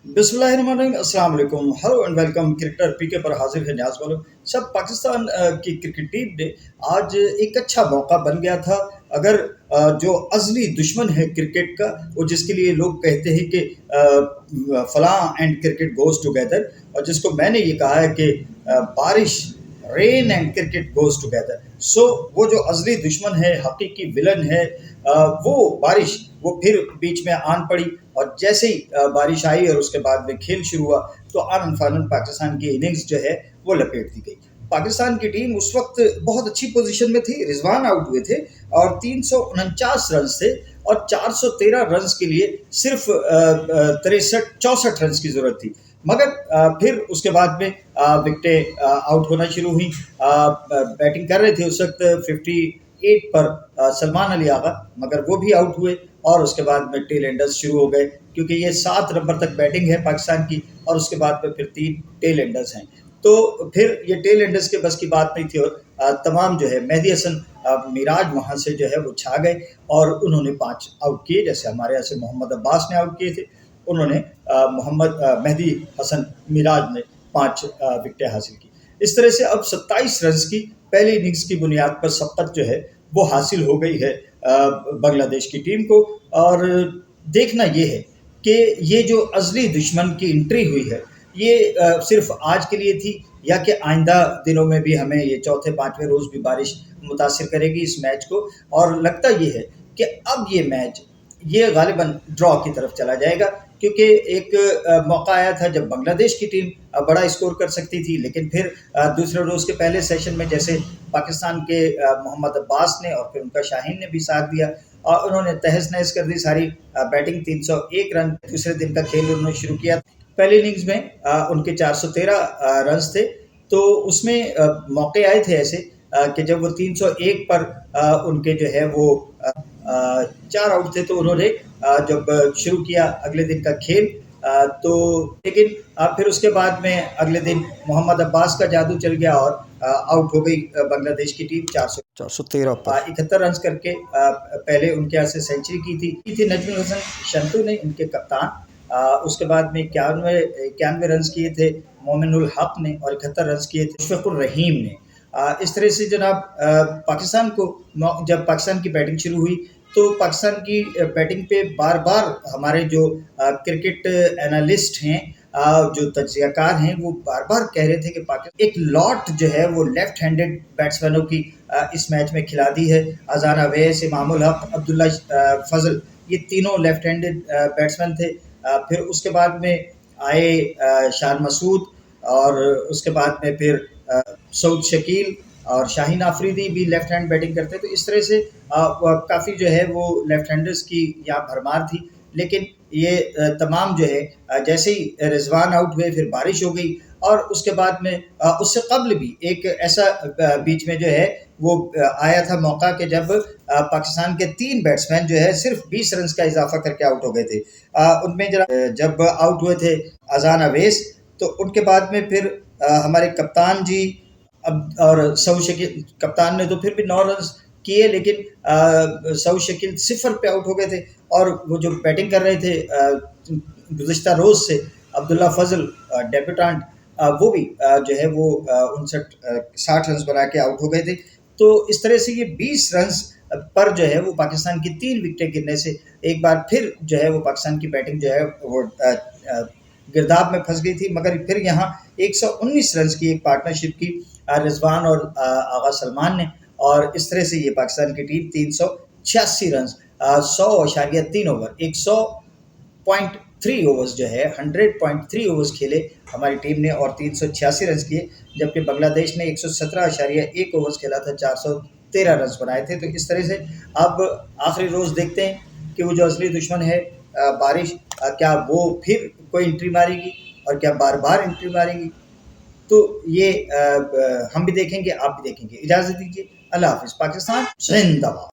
बिस्मिल्लाहिर्रहमानिर्रहीम, अस्सलाम वालेकुम, हेलो एंड वेलकम। क्रिकेटर पीके पर हाजिर है न्याज वालों। सब पाकिस्तान की क्रिकेट टीम ने आज एक अच्छा मौका बन गया था। अगर जो अज़ली दुश्मन है क्रिकेट का, वो जिसके लिए लोग कहते हैं कि फलां एंड क्रिकेट गोज़ टुगेदर, और जिसको मैंने ये कहा है कि बारिश, rain and cricket goes together. So वो जो अज़ली दुश्मन है, हकीकी विलन है, वो बारिश, वो फिर बीच में आन पड़ी। और जैसे ही बारिश आई और उसके बाद में खेल शुरू हुआ, तो आनन फानन पाकिस्तान की इनिंग्स जो है वो लपेट दी गई। पाकिस्तान की टीम उस वक्त बहुत अच्छी पोजीशन में थी। रिजवान आउट हुए थे और 349 रन थे, और 413 रन के लिए सिर्फ 63-64 रन की जरूरत थी। मगर फिर उसके बाद में विकेटें आउट होना शुरू हुई। बैटिंग कर रहे थे उस वक्त 58 पर सलमान अली आगा, मगर वो भी आउट हुए। और उसके बाद में टेल एंडर्स शुरू हो गए, क्योंकि ये 7 नंबर तक बैटिंग है पाकिस्तान की, और उसके बाद में फिर 3 टेल एंडर्स हैं। तो फिर ये टेल एंडर्स के बस की बात नहीं थी, और तमाम जो है मेहदी हसन मिराज वहाँ से जो है वो छा गए, और उन्होंने 5 आउट किए। जैसे हमारे यहाँ से मोहम्मद अब्बास ने आउट किए थे, उन्होंने मेहदी हसन मिराज ने 5 विकेटें हासिल की। इस तरह से अब 27 रन की पहली इनिंग्स की बुनियाद पर सबकत जो है वो हासिल हो गई है बांग्लादेश की टीम को। और देखना ये है कि ये जो अज़ली दुश्मन की एंट्री हुई है, ये सिर्फ आज के लिए थी, या कि आइंदा दिनों में भी हमें ये चौथे पाँचवें रोज़ भी बारिश मुतासिर करेगी इस मैच को। और लगता ये है कि अब ये मैच ये गालिबन ड्रॉ की तरफ चला जाएगा, क्योंकि एक मौका आया था जब बांग्लादेश की टीम बड़ा स्कोर कर सकती थी, लेकिन फिर दूसरे रोज़ के पहले सेशन में जैसे पाकिस्तान के मोहम्मद अब्बास ने और फिर उनका शाहीन ने भी साथ दिया, और उन्होंने तहस नहस कर दी सारी बैटिंग। 301 रन दूसरे दिन का खेल उन्होंने शुरू किया। पहली इनिंग्स में उनके 413 रन थे। तो उसमें मौके आए थे ऐसे कि जब वो 301 पर उनके जो है वो 4 आउट थे, तो उन्होंने जब शुरू किया अगले दिन का खेल, तो लेकिन फिर उसके बाद में अगले दिन मोहम्मद अब्बास का जादू चल गया, और आउट हो गई बांग्लादेश की टीम 413 पर 71 रन करके। पहले उनके यहाँ से सेंचुरी की थी नजमुल हसन शंतू ने, उनके कप्तान। उसके बाद में 91 रन किए थे मोमिनुल हक ने, और 71 रन किए थे मुशफ़िकुर रहीम ने। इस तरह से जनाब पाकिस्तान को, जब पाकिस्तान की बैटिंग शुरू हुई, तो पाकिस्तान की बैटिंग पे बार बार हमारे जो क्रिकेट एनालिस्ट हैं, जो तज्ज़ियाकार हैं, वो बार बार कह रहे थे कि पाकिस्तान एक लॉट जो है वो लेफ्ट हैंडेड बैट्समैनों की इस मैच में खिला दी है। अजान अवैस, इमामुल हक, अब्दुल्ला फजल, ये तीनों लेफ्ट हैंडेड बैट्समैन थे। फिर उसके बाद में आए शान मसूद, और उसके बाद में फिर सऊद शकील और शाहीन आफरीदी भी लेफ्ट हैंड बैटिंग करते। तो इस तरह से काफ़ी जो है वो लेफ्ट हैंडर्स की यहाँ भरमार थी। लेकिन ये तमाम जो है जैसे ही रिजवान आउट हुए, फिर बारिश हो गई। और उसके बाद में उससे कबल भी एक ऐसा बीच में जो है वो आया था मौका कि जब पाकिस्तान के 3 बैट्समैन जो है सिर्फ 20 रन का इजाफा करके आउट हो गए थे। उनमें जब आउट हुए थे अजान अवैस, तो उनके बाद में फिर हमारे कप्तान जी, अब और सऊद शकील, कप्तान ने तो फिर भी 9 रन किए, लेकिन सऊद शकील 0 पे आउट हो गए थे। और वो जो बैटिंग कर रहे थे गुज़िश्ता रोज़ से अब्दुल्ला फजल, डेब्यूटेंट, वो भी जो है वो 60 रन बना के आउट हो गए थे। तो इस तरह से ये 20 रन पर जो है वो पाकिस्तान की 3 विकेटें गिरने से एक बार फिर जो है वो पाकिस्तान की बैटिंग जो है वो गिरदाब में फंस गई थी। मगर फिर यहाँ 119 रन की एक पार्टनरशिप की रिजवान और आगा सलमान ने, और इस तरह से ये पाकिस्तान की टीम 386 रन 100.3 ओवर, 100.3 ओवर्स जो है 100.3 ओवर्स खेले हमारी टीम ने, और 386 रन किए। जबकि बांग्लादेश ने 117.1 ओवर्स खेला था, 413 रन बनाए थे। तो इस तरह से अब आखिरी रोज़ देखते हैं कि वो जो असली दुश्मन है बारिश, क्या वो फिर कोई एंट्री मारेगी, और क्या बार बार एंट्री मारेगी। तो ये हम भी देखेंगे, आप भी देखेंगे। इजाज़त दीजिए, अल्लाह हाफ़िज़। पाकिस्तान जिंदाबाद।